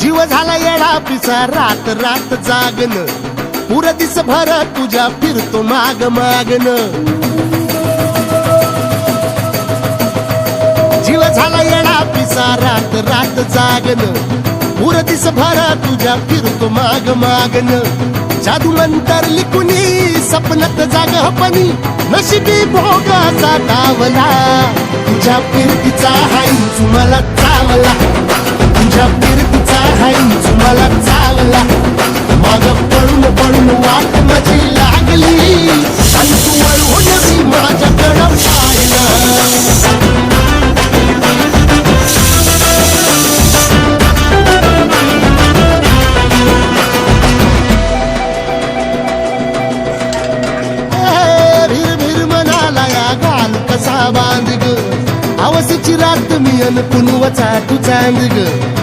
जीव झाला येडा पिसा रात रात जागन पुर दिस भर तुझ्या फिरतो माग मागन जीव झाला येडा पिसा रात रात जागन पुर दिस भर तुझ्या फिरतो माग मागन जादू मंतर लिकुनी सपनत जागपणी नशिबी भोगाचा डावला तुझ्या फिरतीचा हाईच मला चावला तुझ्या फिरतीचा हाईच मला चावला माग पळून पळून वाट माझी लागली आणि तू वळून मी माझ्याकडं पाहिलं बांध ग आवसीची रात मी अन पुनवचा तू चांद ग